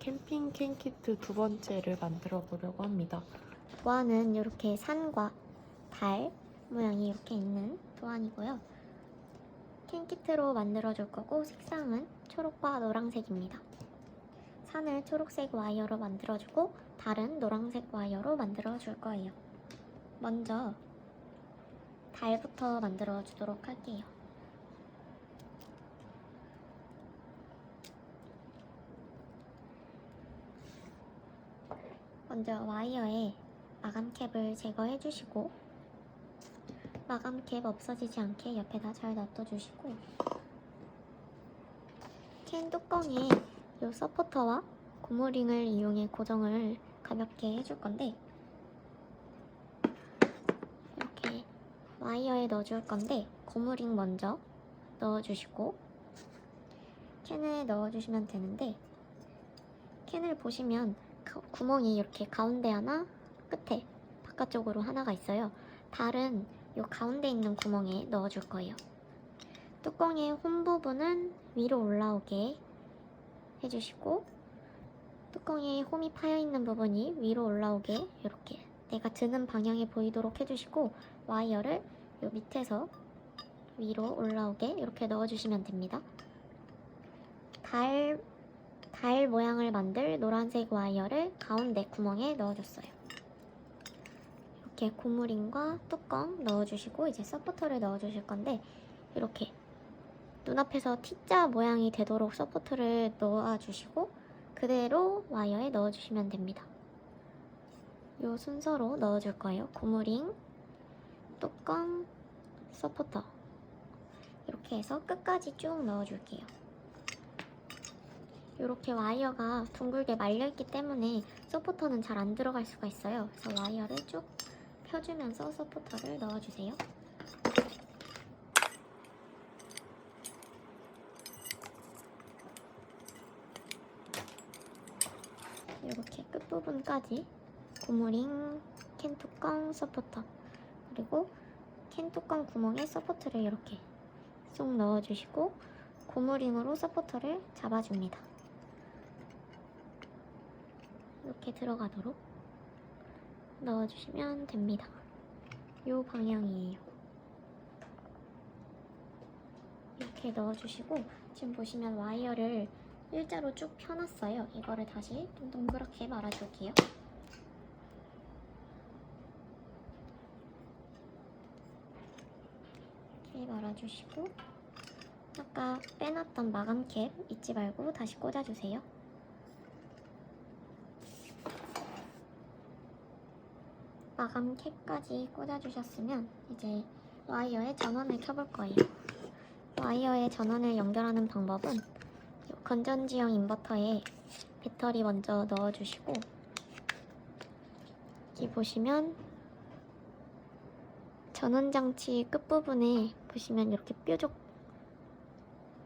캠핑 캔키트 두 번째를 만들어 보려고 합니다. 도안은 이렇게 산과 달 모양이 이렇게 있는 도안이고요. 캔키트로 만들어줄 거고 색상은 초록과 노란색입니다. 산을 초록색 와이어로 만들어주고 달은 노란색 와이어로 만들어줄 거예요. 먼저 달부터 만들어주도록 할게요. 먼저 와이어에 마감캡을 제거해 주시고 마감캡 없어지지 않게 옆에다 잘 놔둬주시고 캔 뚜껑에 이 서포터와 고무링을 이용해 고정을 가볍게 해줄 건데 이렇게 와이어에 넣어줄 건데 고무링 먼저 넣어주시고 캔을 넣어주시면 되는데 캔을 보시면 구멍이 이렇게 가운데 하나, 끝에 바깥쪽으로 하나가 있어요. 달은 이 가운데 있는 구멍에 넣어줄 거예요. 뚜껑의 홈 부분은 위로 올라오게 해주시고 뚜껑에 홈이 파여있는 부분이 위로 올라오게 이렇게 내가 드는 방향에 보이도록 해주시고 와이어를 이 밑에서 위로 올라오게 이렇게 넣어주시면 됩니다. 달 모양을 만들 노란색 와이어를 가운데 구멍에 넣어줬어요. 이렇게 고무링과 뚜껑 넣어주시고 이제 서포터를 넣어주실 건데 이렇게 눈앞에서 T자 모양이 되도록 서포터를 넣어주시고 그대로 와이어에 넣어주시면 됩니다. 이 순서로 넣어줄 거예요. 고무링, 뚜껑, 서포터 이렇게 해서 끝까지 쭉 넣어줄게요. 이렇게 와이어가 둥글게 말려있기 때문에 서포터는 잘 안 들어갈 수가 있어요. 그래서 와이어를 쭉 펴주면서 서포터를 넣어주세요. 이렇게 끝부분까지 고무링, 캔 뚜껑, 서포터 그리고 캔 뚜껑 구멍에 서포터를 이렇게 쏙 넣어주시고 고무링으로 서포터를 잡아줍니다. 이렇게 들어가도록 넣어주시면 됩니다. 이 방향이에요. 이렇게 넣어주시고 지금 보시면 와이어를 일자로 쭉 펴놨어요. 이거를 다시 좀 동그랗게 말아줄게요. 이렇게 말아주시고 아까 빼놨던 마감캡 잊지 말고 다시 꽂아주세요. 마감캡까지 꽂아주셨으면 이제 와이어에 전원을 켜볼 거예요. 와이어에 전원을 연결하는 방법은 건전지형 인버터에 배터리 먼저 넣어주시고 여기 보시면 전원장치 끝부분에 보시면 이렇게 뾰족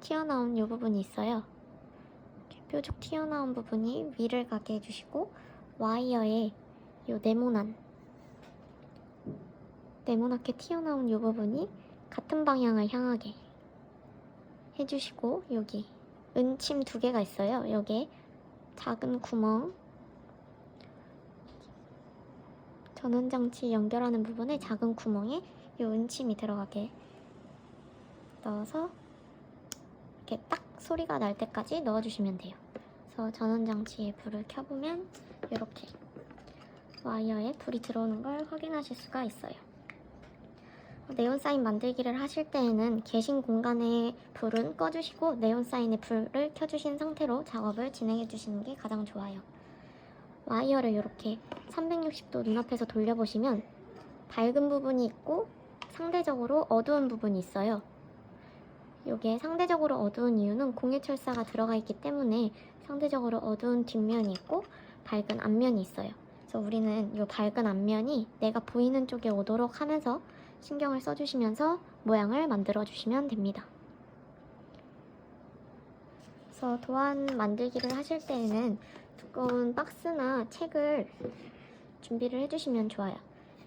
튀어나온 이 부분이 있어요. 이렇게 뾰족 튀어나온 부분이 위를 가게 해주시고 와이어에 이 네모나게 튀어나온 이 부분이 같은 방향을 향하게 해주시고 여기 은침 2개가 있어요. 여기에 작은 구멍 전원장치 연결하는 부분에 작은 구멍에 이 은침이 들어가게 넣어서 이렇게 딱 소리가 날 때까지 넣어주시면 돼요. 그래서 전원장치에 불을 켜보면 이렇게 와이어에 불이 들어오는 걸 확인하실 수가 있어요. 네온사인 만들기를 하실 때에는 계신 공간에 불은 꺼주시고 네온사인의 불을 켜주신 상태로 작업을 진행해 주시는 게 가장 좋아요. 와이어를 이렇게 360도 눈앞에서 돌려보시면 밝은 부분이 있고 상대적으로 어두운 부분이 있어요. 이게 상대적으로 어두운 이유는 공유철사가 들어가 있기 때문에 상대적으로 어두운 뒷면이 있고 밝은 앞면이 있어요. 그래서 우리는 이 밝은 앞면이 내가 보이는 쪽에 오도록 하면서 신경을 써주시면서 모양을 만들어 주시면 됩니다. 그래서 도안 만들기를 하실 때에는 두꺼운 박스나 책을 준비를 해주시면 좋아요.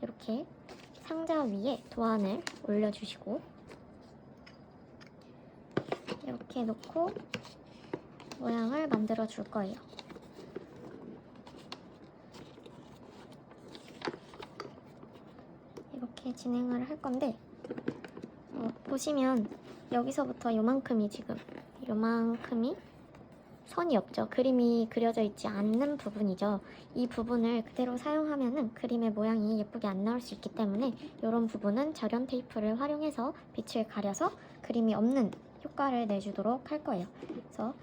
이렇게 상자 위에 도안을 올려주시고 이렇게 놓고 모양을 만들어 줄 거예요. 이렇게 진행을 할 건데 보시면 여기서부터 요만큼이 지금 요만큼이 선이 없죠. 그림이 그려져 있지 않는 부분이죠. 이 부분을 그대로 사용하면은 그림의 모양이 예쁘게 안 나올 수 있기 때문에 이런 부분은 절연 테이프를 활용해서 빛을 가려서 그림이 없는 효과를 내주도록 할 거예요. 그래서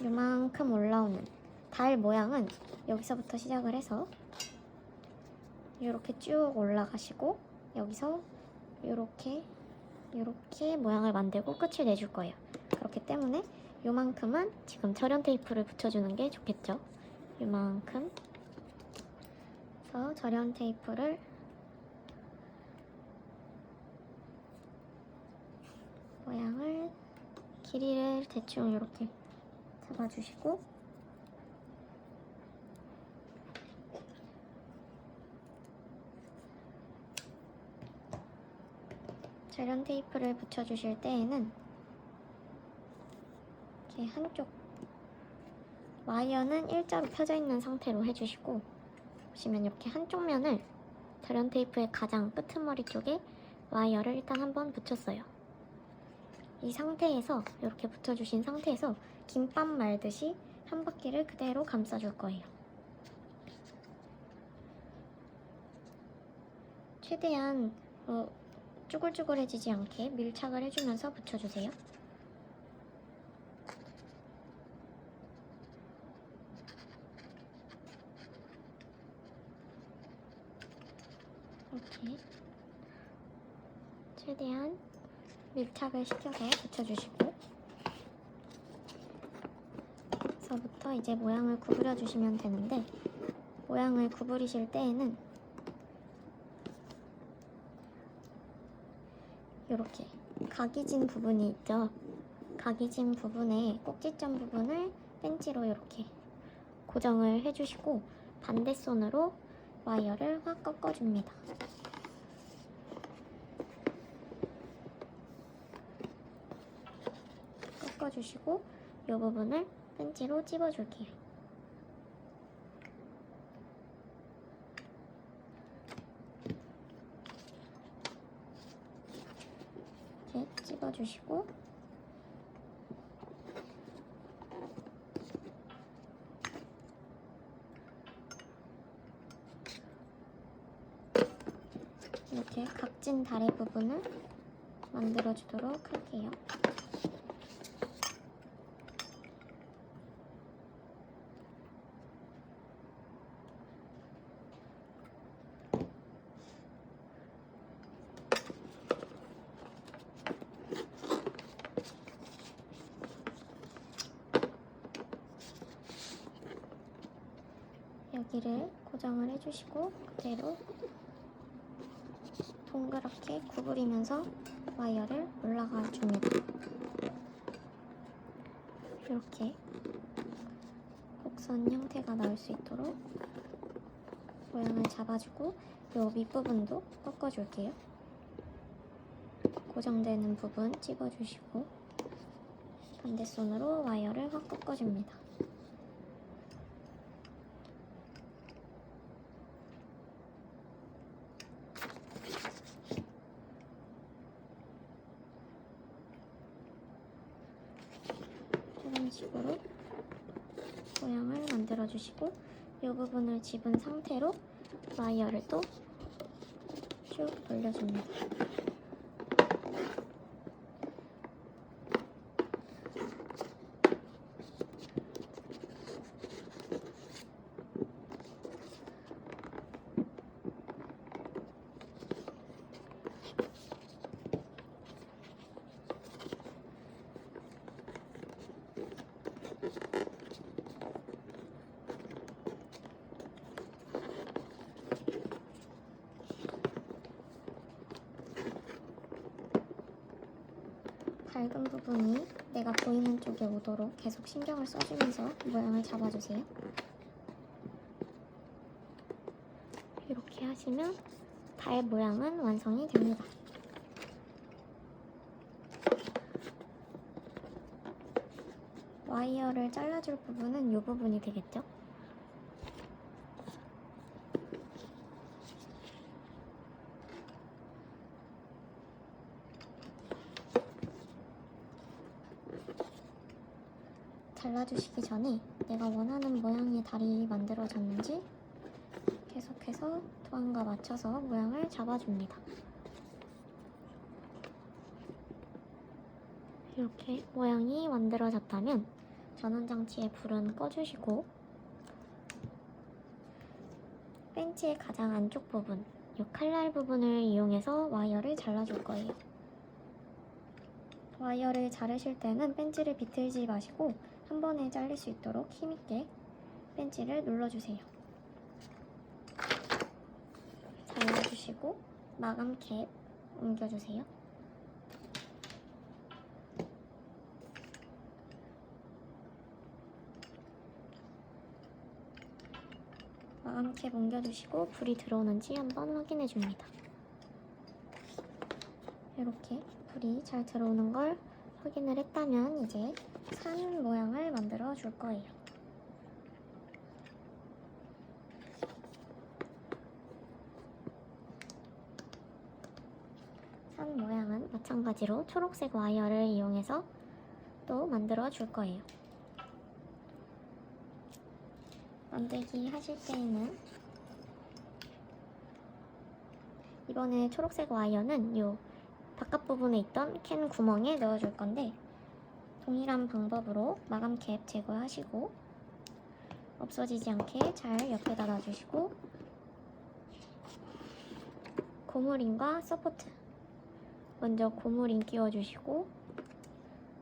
요만큼 올라오는 달 모양은 여기서부터 시작을 해서 이렇게 쭉 올라가시고 여기서 이렇게 모양을 만들고 끝을 내줄 거예요. 그렇기 때문에 요만큼은 지금 절연 테이프를 붙여주는 게 좋겠죠. 요만큼. 그래서 절연 테이프를 모양을 길이를 대충 이렇게 잡아주시고 절연 테이프를 붙여주실 때에는 이렇게 한쪽 와이어는 일자로 펴져 있는 상태로 해주시고 보시면 이렇게 한쪽 면을 절연 테이프의 가장 끄트머리 쪽에 와이어를 일단 한번 붙였어요. 이 상태에서 이렇게 붙여주신 상태에서 김밥 말듯이 한 바퀴를 그대로 감싸줄 거예요. 최대한 쭈글쭈글해지지 않게 밀착을 해주면서 붙여주세요. 이렇게 최대한 밀착을 시켜서 붙여주시고 여기서부터 이제 모양을 구부려 주시면 되는데 모양을 구부리실 때에는 이렇게 각이 진 부분이 있죠. 각이 진 부분에 꼭지점 부분을 펜치로 이렇게 고정을 해주시고 반대손으로 와이어를 확 꺾어줍니다. 꺾어주시고 이 부분을 펜치로 찝어줄게요. 이렇게 찝어주시고 이렇게 각진 다리 부분을 만들어주도록 할게요. 여기를 고정을 해주시고 그대로 동그랗게 구부리면서 와이어를 올라가 줍니다. 이렇게 곡선 형태가 나올 수 있도록 모양을 잡아주고 이 밑부분도 꺾어줄게요. 고정되는 부분 찝어주시고 반대손으로 와이어를 확 꺾어줍니다. 이런 식으로 모양을 만들어 주시고 이 부분을 집은 상태로 와이어를 또 쭉 돌려줍니다. 밝은 부분이 내가 보이는 쪽에 오도록 계속 신경을 써주면서 모양을 잡아주세요. 이렇게 하시면 달 모양은 완성이 됩니다. 와이어를 잘라줄 부분은 이 부분이 되겠죠? 잘라주시기 전에 내가 원하는 모양의 다리 만들어졌는지 계속해서 도안과 맞춰서 모양을 잡아줍니다. 이렇게 모양이 만들어졌다면 전원장치의 불은 꺼주시고 벤치의 가장 안쪽 부분, 이 칼날 부분을 이용해서 와이어를 잘라줄 거예요. 와이어를 자르실 때는 벤치를 비틀지 마시고 한 번에 잘릴 수 있도록 힘있게 벤치를 눌러주세요. 잘라주시고 마감 캡 옮겨주세요. 마감 캡 옮겨주시고 불이 들어오는지 한번 확인해 줍니다. 이렇게 불이 잘 들어오는 걸 확인을 했다면 이제 산 모양을 만들어 줄 거예요. 산 모양은 마찬가지로 초록색 와이어를 이용해서 또 만들어 줄 거예요. 만들기 하실 때에는 이번에 초록색 와이어는 이 바깥 부분에 있던 캔 구멍에 넣어줄 건데 동일한 방법으로 마감 캡 제거하시고 없어지지 않게 잘 옆에다 놔주시고 고무링과 서포트 먼저 고무링 끼워주시고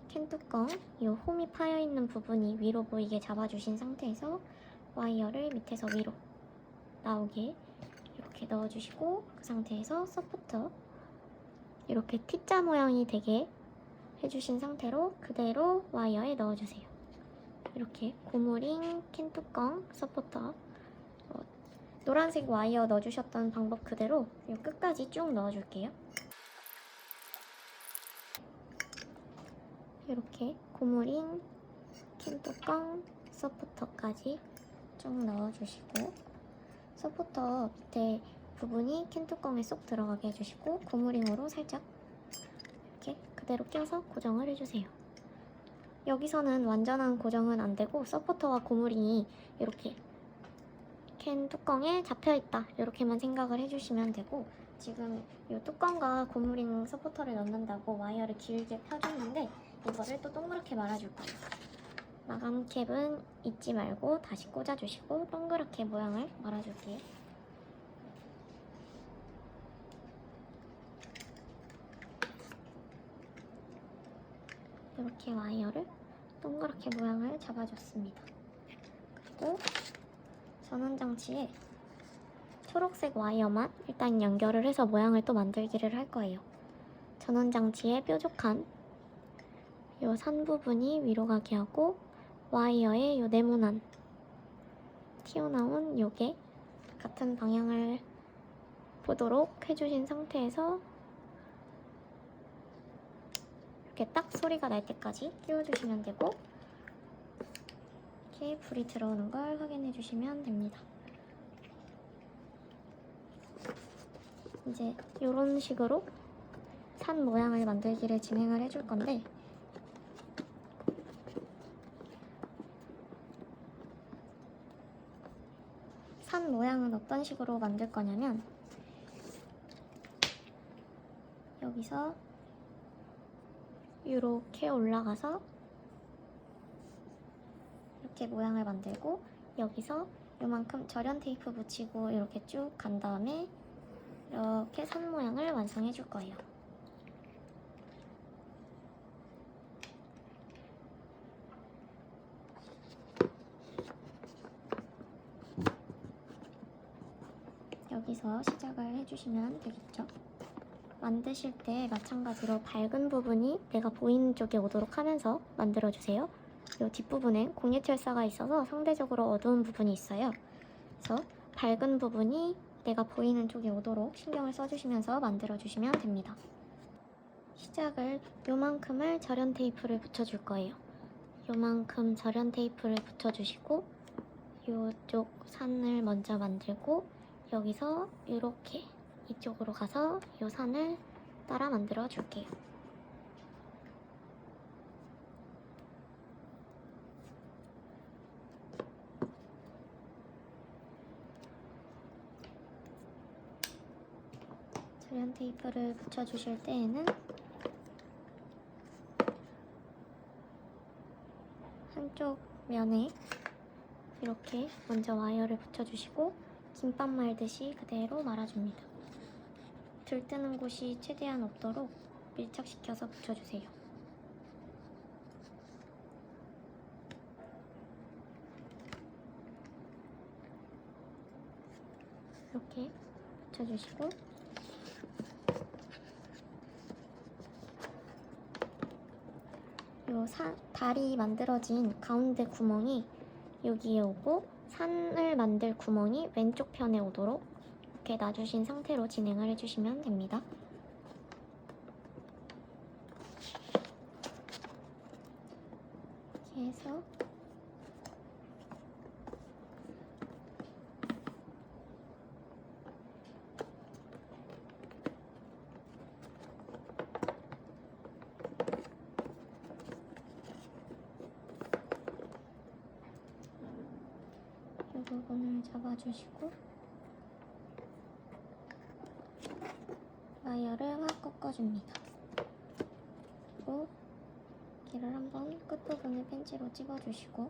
캔 뚜껑 이 홈이 파여있는 부분이 위로 보이게 잡아주신 상태에서 와이어를 밑에서 위로 나오게 이렇게 넣어주시고 그 상태에서 서포터 이렇게 T자 모양이 되게 해주신 상태로 그대로 와이어에 넣어주세요. 이렇게 고무링, 캔 뚜껑, 서포터 노란색 와이어 넣어주셨던 방법 그대로 끝까지 쭉 넣어줄게요. 이렇게 고무링, 캔 뚜껑, 서포터까지 쭉 넣어주시고 서포터 밑에 부분이 캔 뚜껑에 쏙 들어가게 해주시고 고무링으로 살짝 이렇게 그대로 껴서 고정을 해주세요. 여기서는 완전한 고정은 안되고 서포터와 고무링이 이렇게 캔 뚜껑에 잡혀있다 이렇게만 생각을 해주시면 되고 지금 이 뚜껑과 고무링 서포터를 넣는다고 와이어를 길게 펴줬는데 이거를 또 동그랗게 말아줄 거예요. 마감 캡은 잊지 말고 다시 꽂아주시고 동그랗게 모양을 말아줄게요. 이렇게 와이어를 동그랗게 모양을 잡아줬습니다. 그리고 전원장치에 초록색 와이어만 일단 연결을 해서 모양을 또 만들기를 할 거예요. 전원장치에 뾰족한 이 산 부분이 위로 가게 하고 와이어의 이 네모난 튀어나온 요게 같은 방향을 보도록 해주신 상태에서 이렇게 딱 소리가 날 때까지 끼워주시면 되고 이렇게 불이 들어오는 걸 확인해 주시면 됩니다. 이제 이런 식으로 산 모양을 만들기를 진행을 해줄 건데 산 모양은 어떤 식으로 만들 거냐면 여기서 이렇게 올라가서 이렇게 모양을 만들고 여기서 요만큼 절연 테이프 붙이고 이렇게 쭉 간 다음에 이렇게 산 모양을 완성해 줄 거예요. 여기서 시작을 해주시면 되겠죠. 만드실 때 마찬가지로 밝은 부분이 내가 보이는 쪽에 오도록 하면서 만들어주세요. 이 뒷부분엔 공예철사가 있어서 상대적으로 어두운 부분이 있어요. 그래서 밝은 부분이 내가 보이는 쪽에 오도록 신경을 써주시면서 만들어주시면 됩니다. 시작을 요만큼을 절연 테이프를 붙여줄 거예요. 요만큼 절연 테이프를 붙여주시고 이쪽 산을 먼저 만들고 여기서 이렇게 이쪽으로 가서 이 산을 따라 만들어 줄게요. 자연 테이프를 붙여주실 때에는 한쪽 면에 이렇게 먼저 와이어를 붙여주시고 김밥 말듯이 그대로 말아줍니다. 들뜨는 곳이 최대한 없도록 밀착시켜서 붙여주세요. 이렇게 붙여주시고 요 달이 만들어진 가운데 구멍이 여기에 오고 산을 만들 구멍이 왼쪽 편에 오도록 이렇게 놔주신 상태로 진행을 해주시면 됩니다. 이렇게 해서 이 부분을 잡아주시고 와이어를 확 꺾어줍니다. 그리고 길을 한번 끝부분을 펜치로 찝어주시고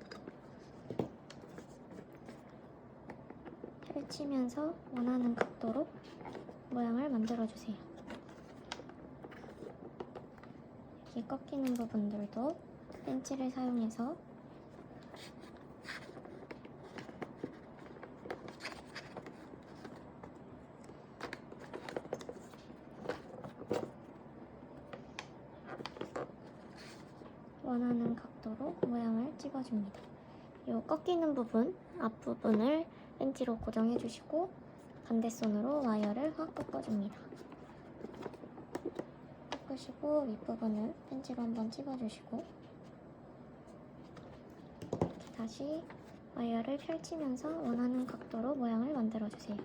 펼치면서 원하는 각도로 모양을 만들어주세요. 이렇게 꺾이는 부분들도 펜치를 사용해서 원하는 각도로 모양을 찍어줍니다. 이 꺾이는 부분, 앞부분을 펜치로 고정해주시고 반대손으로 와이어를 확 꺾어줍니다. 꺾으시고 윗부분을 펜치로 한번 찍어주시고 이렇게 다시 와이어를 펼치면서 원하는 각도로 모양을 만들어주세요.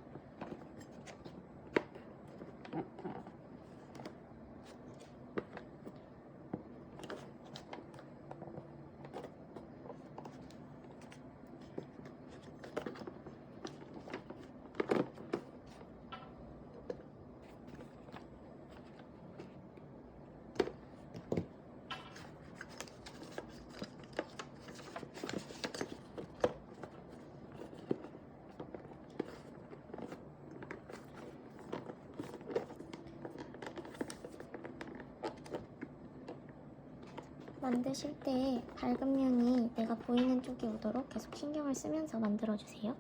만드실 때 밝은 면이 내가 보이는 쪽이 오도록 계속 신경을 쓰면서 만들어주세요.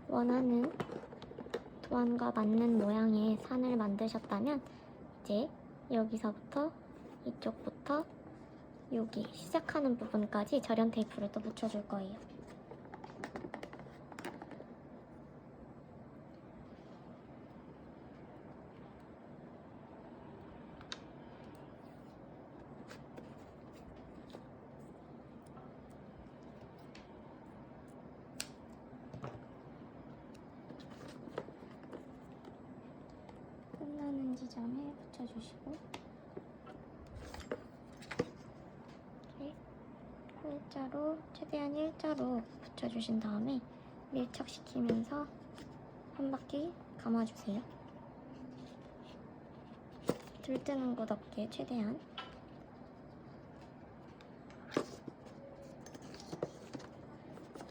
원하는 도안과 맞는 모양의 산을 만드셨다면 이제 여기서부터 이쪽부터 여기 시작하는 부분까지 절연 테이프를 또 붙여줄 거예요. 끝나는 지점에 붙여주시고 이렇게 일자로 최대한 일자로 붙여주신 다음에 밀착시키면서 한 바퀴 감아주세요. 들뜨는 곳 없게 최대한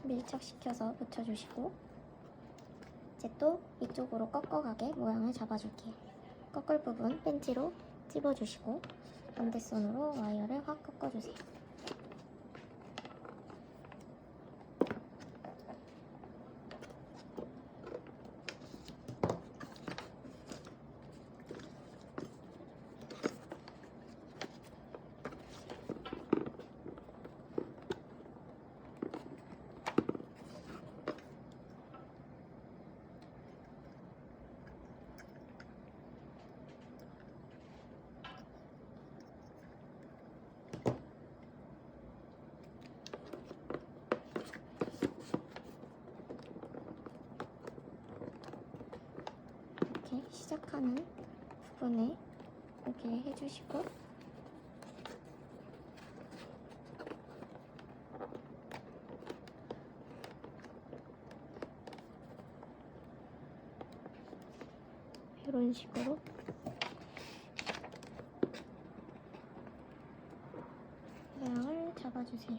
밀착시켜서 붙여주시고 이제 또 이쪽으로 꺾어가게 모양을 잡아줄게요. 꺾을 부분 펜치로 찝어주시고 반대손으로 와이어를 확 꺾어주세요. 이렇게 시작하는 부분에 오게 해주시고 이런 식으로 모양을 잡아주세요.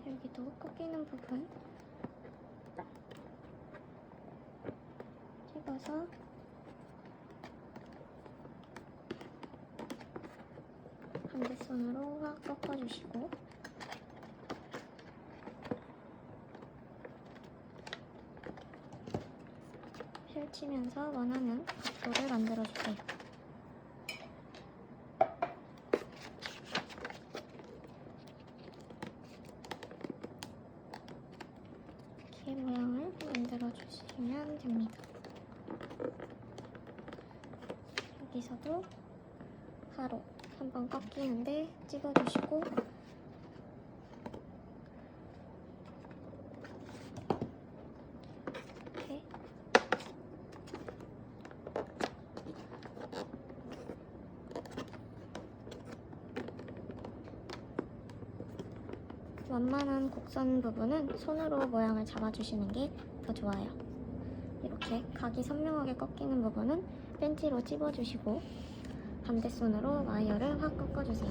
여기도 꺾이는 부분 찍어서 반대손으로 확 꺾어주시고 펼치면서 원하는 각도를 만들어주세요. 이렇게 모양을 만들어주시면 됩니다. 여기서도 가로 한번 꺾이는데 찍어주시고 이렇게 완만한 곡선 부분은 손으로 모양을 잡아주시는 게 더 좋아요. 이렇게 각이 선명하게 꺾이는 부분은 펜치로 찝어주시고 반대손으로 와이어를 확 꺾어주세요.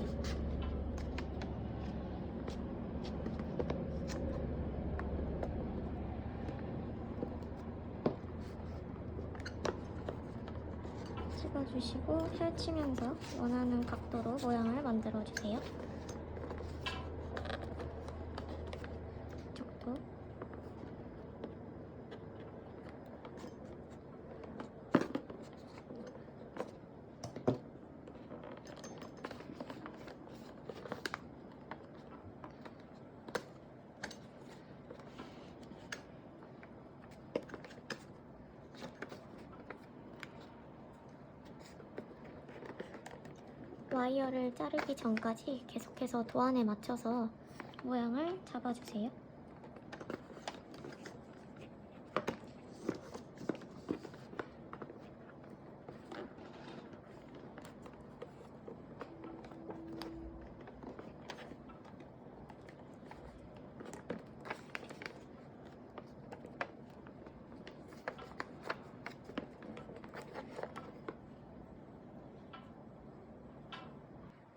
찍어주시고 펼치면서 원하는 각도로 모양을 만들어주세요. 이쪽도 와이어를 자르기 전까지 계속해서 도안에 맞춰서 모양을 잡아주세요.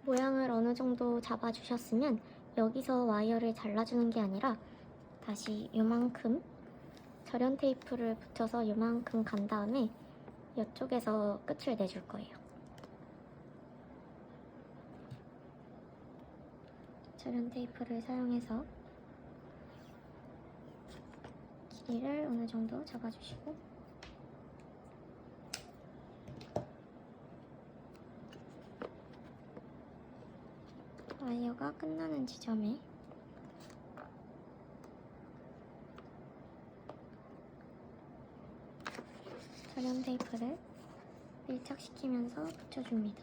모양을 어느 정도 잡아주셨으면 여기서 와이어를 잘라주는 게 아니라 다시 요만큼 절연 테이프를 붙여서 요만큼 간 다음에 이쪽에서 끝을 내줄 거예요. 절연 테이프를 사용해서 길이를 어느 정도 잡아주시고 와이어가 끝나는 지점에 절연 테이프를 밀착시키면서 붙여줍니다.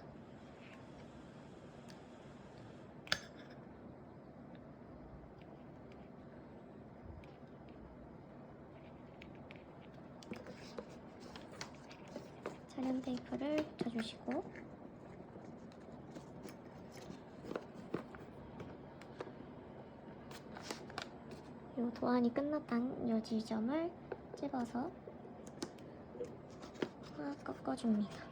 절연 테이프를 붙여주시고 이 도안이 끝났던 이 지점을 찝어서 확 꺾어줍니다.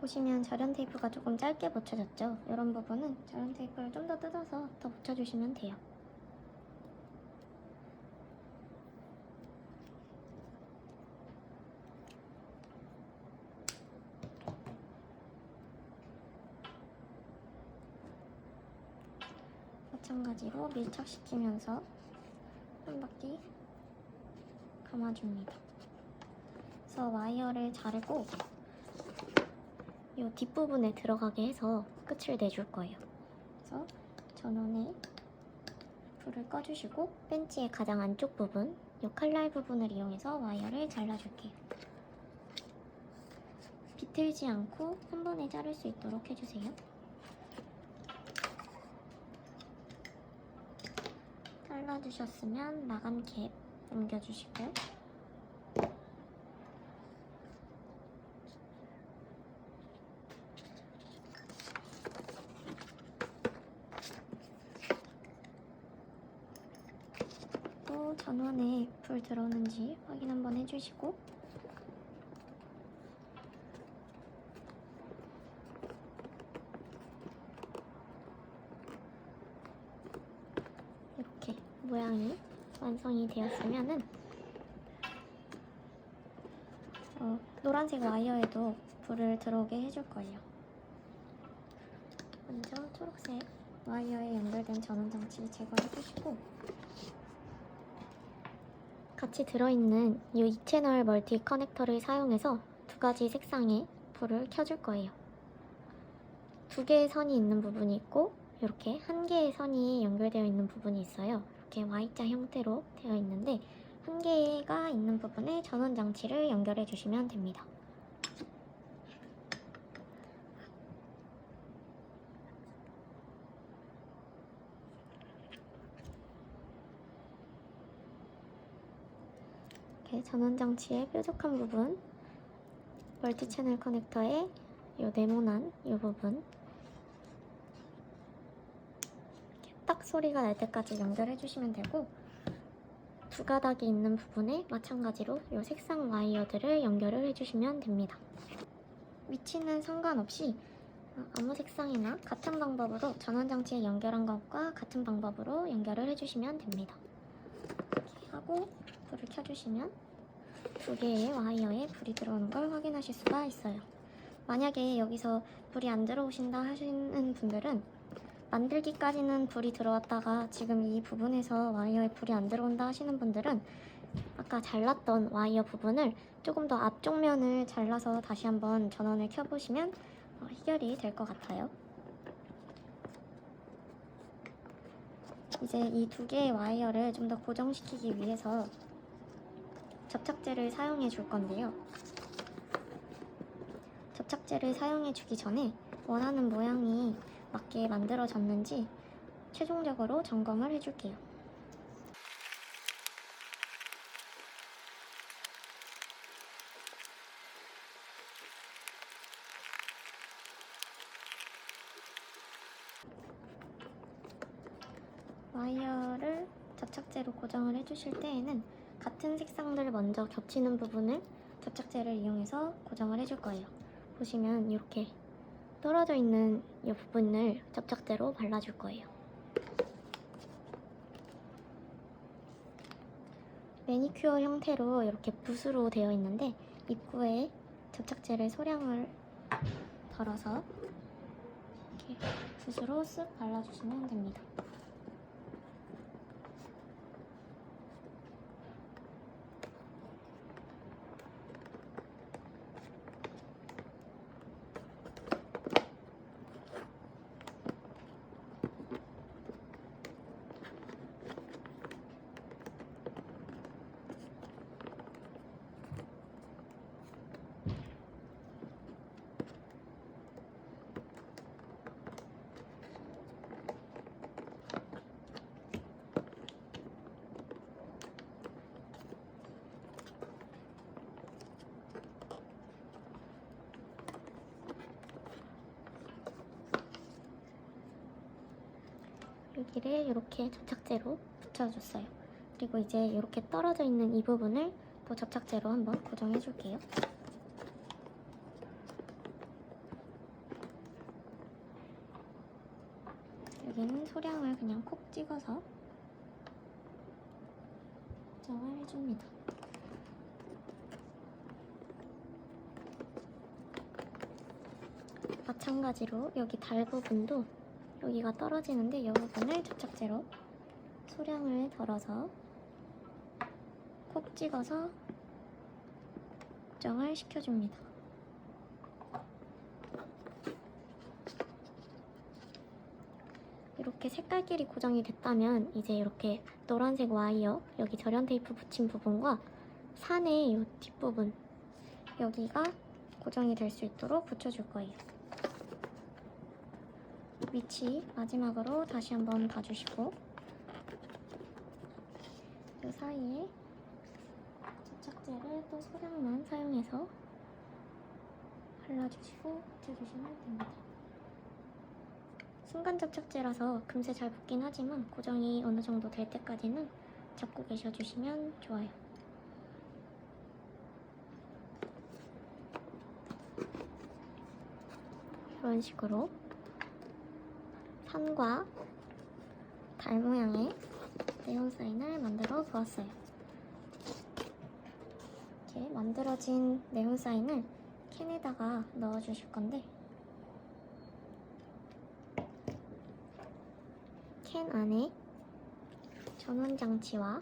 보시면 절연 테이프가 조금 짧게 붙여졌죠? 이런 부분은 절연 테이프를 좀 더 뜯어서 더 붙여주시면 돼요. 마찬가지로 밀착시키면서 한 바퀴 감아줍니다. 그래서 와이어를 자르고 이 뒷부분에 들어가게 해서 끝을 내줄 거예요. 그래서 전원에 불을 꺼주시고 벤치의 가장 안쪽 부분, 이 칼날 부분을 이용해서 와이어를 잘라줄게요. 비틀지 않고 한 번에 자를 수 있도록 해주세요. 잘라주셨으면 마감캡 넘겨주시고요. 또 전원에 불 들어오는지 확인 한번 해주시고 이렇게 모양이 완성이 되었으면은 노란색 와이어에도 불을 들어오게 해줄 거예요. 먼저 초록색 와이어에 연결된 전원 장치를 제거해 주시고 같이 들어있는 이 2채널 멀티 커넥터를 사용해서 두 가지 색상의 불을 켜줄 거예요. 두 개의 선이 있는 부분이 있고 이렇게 한 개의 선이 연결되어 있는 부분이 있어요. 이렇게 Y자 형태로 되어 있는데 한 개가 있는 부분에 전원 장치를 연결해 주시면 됩니다. 이렇게 전원 장치의 뾰족한 부분, 멀티 채널 커넥터의 이 네모난 이 부분 딱 소리가 날 때까지 연결해 주시면 되고 두 가닥이 있는 부분에 마찬가지로 이 색상 와이어들을 연결을 해주시면 됩니다. 위치는 상관없이 아무 색상이나 같은 방법으로 전원장치에 연결한 것과 같은 방법으로 연결을 해주시면 됩니다. 이렇게 하고 불을 켜주시면 두 개의 와이어에 불이 들어오는 걸 확인하실 수가 있어요. 만약에 여기서 불이 안 들어오신다 하시는 분들은 만들기까지는 불이 들어왔다가 지금 이 부분에서 와이어에 불이 안 들어온다 하시는 분들은 아까 잘랐던 와이어 부분을 조금 더 앞쪽 면을 잘라서 다시 한번 전원을 켜보시면 해결이 될 것 같아요. 이제 이 두 개의 와이어를 좀 더 고정시키기 위해서 접착제를 사용해 줄 건데요. 접착제를 사용해 주기 전에 원하는 모양이 맞게 만들어졌는지 최종적으로 점검을 해줄게요. 와이어를 접착제로 고정을 해주실 때에는 같은 색상들 먼저 겹치는 부분을 접착제를 이용해서 고정을 해줄 거예요. 보시면 이렇게 떨어져 있는 이 부분을 접착제로 발라줄 거예요. 매니큐어 형태로 이렇게 붓으로 되어 있는데 입구에 접착제를 소량을 덜어서 이렇게 붓으로 쓱 발라주시면 됩니다. 여기를 이렇게 접착제로 붙여줬어요. 그리고 이제 이렇게 떨어져 있는 이 부분을 또 접착제로 한번 고정해 줄게요. 여기는 소량을 그냥 콕 찍어서 고정을 해줍니다. 마찬가지로 여기 달 부분도 여기가 떨어지는데 이 부분을 접착제로 소량을 덜어서 콕 찍어서 고정을 시켜줍니다. 이렇게 색깔끼리 고정이 됐다면 이제 이렇게 노란색 와이어 여기 절연 테이프 붙인 부분과 산의 이 뒷부분 여기가 고정이 될 수 있도록 붙여줄 거예요. 위치 마지막으로 다시 한번 봐주시고 이 사이에 접착제를 또 소량만 사용해서 발라주시고 붙여주시면 됩니다. 순간 접착제라서 금세 잘 붙긴 하지만 고정이 어느 정도 될 때까지는 잡고 계셔주시면 좋아요. 이런 식으로 산과 달 모양의 네온 사인을 만들어 보았어요. 이렇게 만들어진 네온 사인을 캔에다가 넣어주실 건데 캔 안에 전원 장치와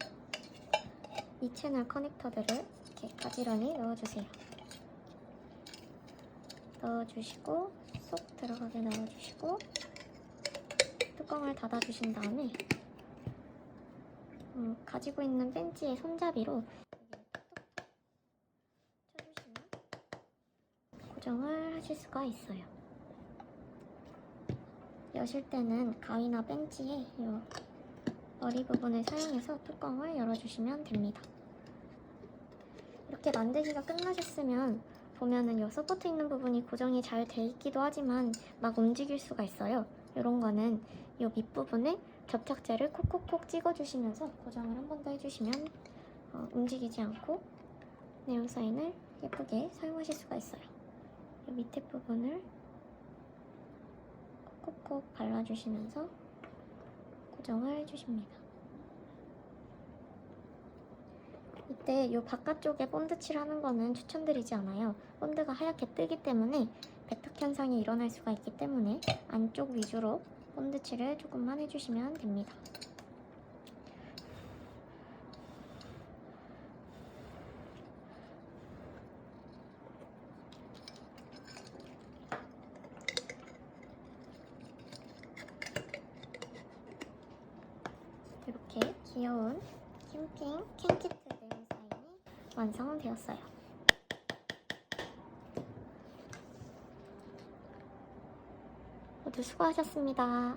2채널 커넥터들을 이렇게 가지런히 넣어주세요. 넣어주시고 쏙 들어가게 넣어주시고 뚜껑을 닫아주신 다음에 가지고 있는 벤치의 손잡이로 쳐주시면 고정을 하실 수가 있어요. 여실 때는 가위나 벤치의 이 머리 부분을 사용해서 뚜껑을 열어주시면 됩니다. 이렇게 만들기가 끝나셨으면 보면은 이 서포트 있는 부분이 고정이 잘 돼 있기도 하지만 막 움직일 수가 있어요. 이런 거는 이 밑부분에 접착제를 콕콕콕 찍어주시면서 고정을 한 번 더 해주시면 움직이지 않고 네온 사인을 예쁘게 사용하실 수가 있어요. 이 밑에 부분을 콕콕콕 발라주시면서 고정을 해주십니다. 이때 이 바깥쪽에 본드 칠하는 거는 추천드리지 않아요. 본드가 하얗게 뜨기 때문에 백탁 현상이 일어날 수가 있기 때문에 안쪽 위주로 본드 칠을 조금만 해주시면 됩니다. 이렇게 귀여운 캠핑 캔키트 네온 사인이 완성되었어요. 모두 수고하셨습니다.